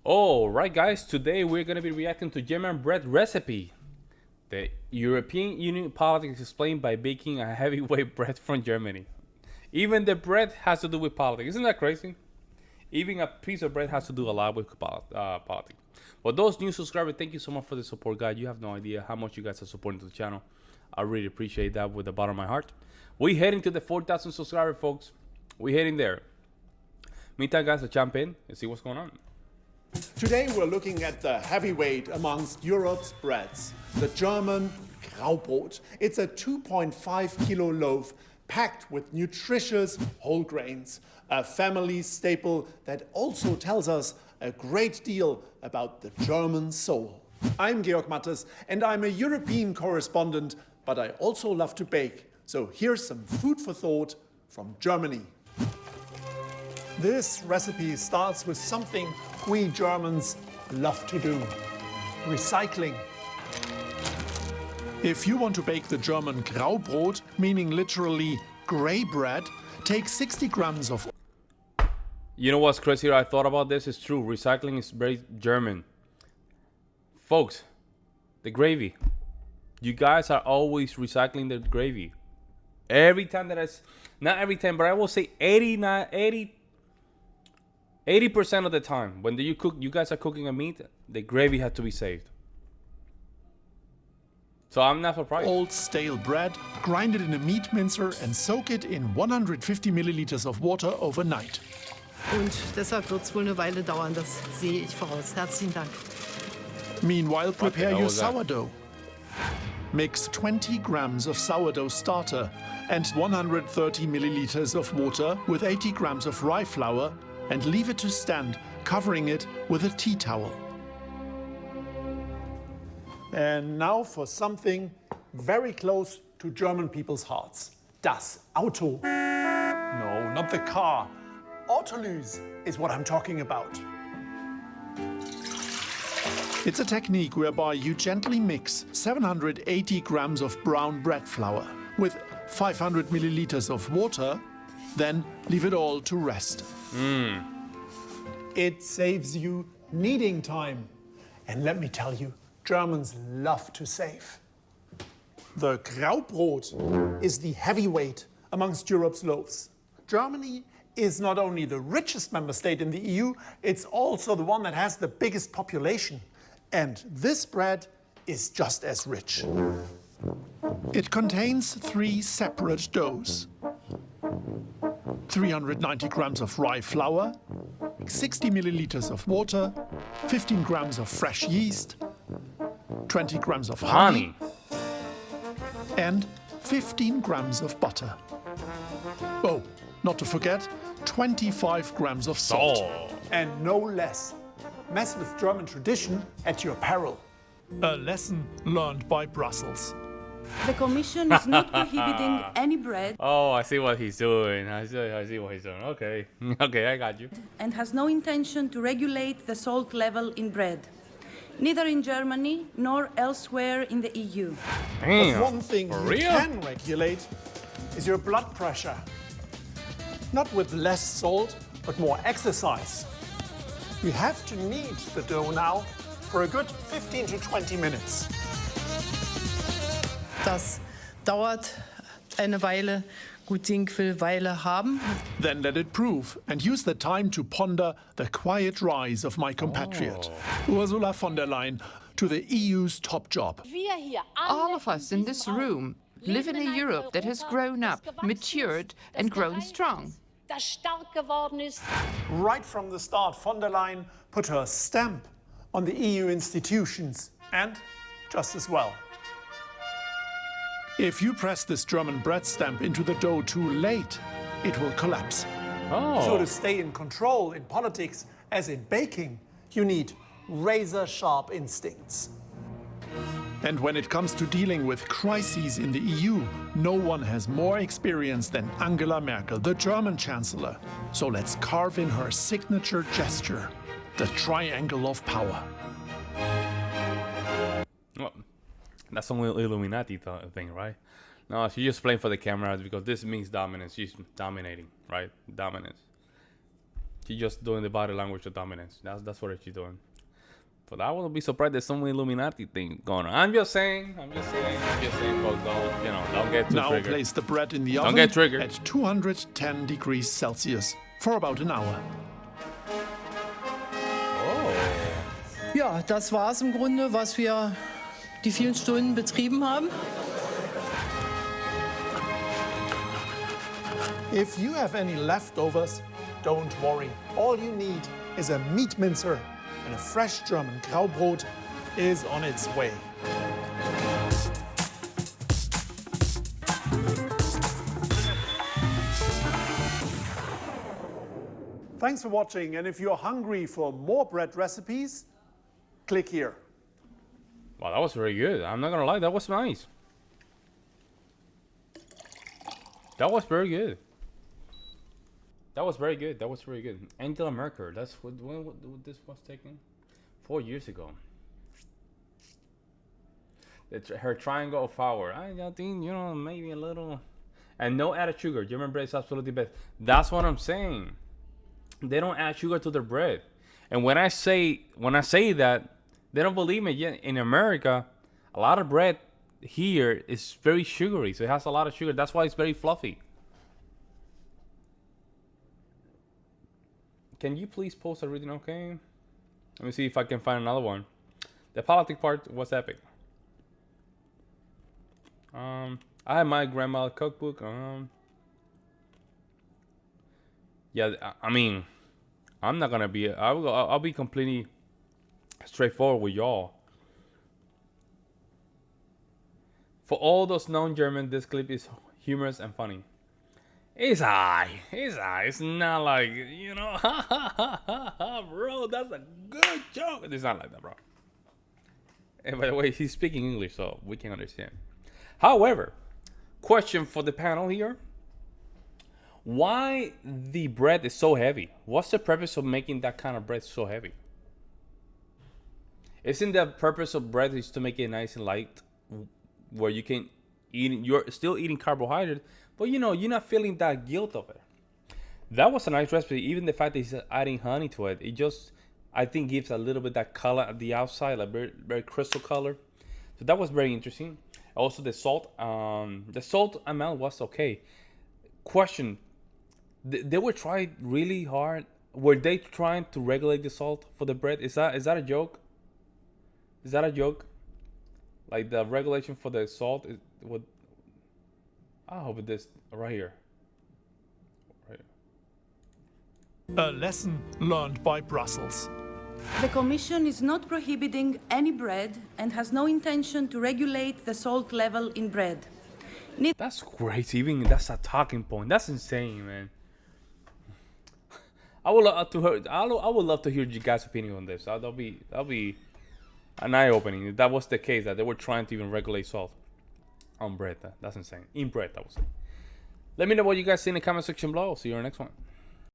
All right, guys. Today we're gonna be reacting to German bread recipe. The European Union politics explained by baking a heavyweight bread from Germany. Even the bread has to do with politics. Isn't that crazy? Even a piece of bread has to do a lot with politics. For those new subscribers, thank you so much for the support, guys. You have no idea how much you guys are supporting the channel. I really appreciate that with the bottom of my heart. We heading to the 4,000 subscribers, folks. We heading there. Meantime, guys, let's jump in and see what's going on. Today we're looking at the heavyweight amongst Europe's breads, the German Graubrot. It's a 2.5 kilo loaf packed with nutritious whole grains, a family staple that also tells us a great deal about the German soul. I'm Georg Mattes and I'm a European correspondent, but I also love to bake. So here's some food for thought from Germany. This recipe starts with something we Germans love to do: recycling. If you want to bake the German Graubrot, meaning literally grey bread, take 60 grams of... You know what's crazy? I thought about this. It's true. Recycling is very German. Folks, the gravy. You guys are always recycling the gravy. Every time that not every time, but I will say 80% of the time, when you guys are cooking a meat, the gravy had to be saved. So I'm not surprised. Old stale bread, grind it in a meat mincer and soak it in 150 milliliters of water overnight. Und deshalb wird es wohl eine Weile dauern, das sehe ich voraus. Herzlichen Dank. Meanwhile, prepare hell your was that? sourdough. Mix 20 grams of sourdough starter and 130 milliliters of water with 80 grams of rye flour and leave it to stand, covering it with a tea towel. And now for something very close to German people's hearts. Das Auto. No, not the car. Autolyse is what I'm talking about. It's a technique whereby you gently mix 780 grams of brown bread flour with 500 milliliters of water, then leave it all to rest. It saves you kneading time. And let me tell you, Germans love to save. The Graubrot is the heavyweight amongst Europe's loaves. Germany is not only the richest member state in the EU, it's also the one that has the biggest population. And this bread is just as rich. It contains 3 separate doughs: 390 grams of rye flour, 60 milliliters of water, 15 grams of fresh yeast, 20 grams of honey, and 15 grams of butter. Oh, not to forget, 25 grams of salt. And no less. Mess with German tradition at your peril. A lesson learned by Brussels. The Commission is not prohibiting any bread Oh, I see what he's doing. I see what he's doing. Okay. Okay, I got you. and has no intention to regulate the salt level in bread, neither in Germany nor elsewhere in the EU. Damn. But one thing For you real? can regulate is your blood pressure. Not with less salt, but more exercise. You have to knead the dough now for a good 15 to 20 minutes. Das dauert eine Weile. Gut Ding will Weile haben. Then let it prove and use the time to ponder the quiet rise of my compatriot, Ursula von der Leyen, to the EU's top job. All of us in this room live in a Europe that has grown up, matured, and grown strong. Right from the start, von der Leyen put her stamp on the EU institutions, and just as well. If you press this German bread stamp into the dough too late, it will collapse. Oh. So to stay in control in politics, as in baking, you need razor-sharp instincts. And when it comes to dealing with crises in the EU, no one has more experience than Angela Merkel, the German Chancellor. So let's carve in her signature gesture, the triangle of power. Well, that's some Illuminati thing, right? No, she's just playing for the cameras because this means dominance. She's dominating, right? Dominance. She's just doing the body language of dominance. That's what she's doing. But I wouldn't be surprised there's some Illuminati thing going on. I'm just saying, folks. Don't get too Now triggered. place the bread in the Don't oven get triggered. at 210 degrees Celsius for about an hour. Oh. Ja, das war es im Grunde, was wir die vielen Stunden betrieben haben. If you have any leftovers, don't worry. All you need is a meat mincer, and a fresh German Graubrot is on its way. Thanks for watching, and if you're hungry for more bread recipes, click here. Wow, that was very good. I'm not gonna lie, that was nice. That was very good. That was very good. That was very good. Angela Merkel. That's when this was taken. 4 years ago. Her triangle of power. I think, maybe a little. And no added sugar. German bread is absolutely best. That's what I'm saying. They don't add sugar to their bread. And when I say that, they don't believe me yet. In America, a lot of bread here is very sugary. So it has a lot of sugar. That's why it's very fluffy. Can you please post everything okay? Let me see if I can find another one. The politics part was epic. I have my grandma's cookbook. Yeah, I mean, I'm not gonna be. I'll be completely straightforward with y'all. For all those non-German, this clip is humorous and funny. It's alright. It's not like, bro, that's a good joke. It's not like that, bro. And by the way, he's speaking English, so we can understand. However, question for the panel here. Why the bread is so heavy? What's the purpose of making that kind of bread so heavy? Isn't the purpose of bread is to make it nice and light, where you can eat, you're still eating carbohydrate, but you're not feeling that guilt of it. That was a nice recipe. Even the fact that he's adding honey to it, it just, I think, gives a little bit that color at the outside, like very, very crystal color. So that was very interesting. Also the salt amount was okay. Question, they were trying really hard. Were they trying to regulate the salt for the bread? Is that a joke? Is that a joke? Like the regulation for the salt is what? I hope this right here. A lesson learned by Brussels. The Commission is not prohibiting any bread and has no intention to regulate the salt level in bread. That's great. Even that's a talking point. That's insane, man. I would love to hear you guys' opinion on this. That'll be an eye-opening. If that was the case, that they were trying to even regulate salt on bread. That's insane. In bread, I would say. Let me know what you guys see in the comment section below. See you in the next one.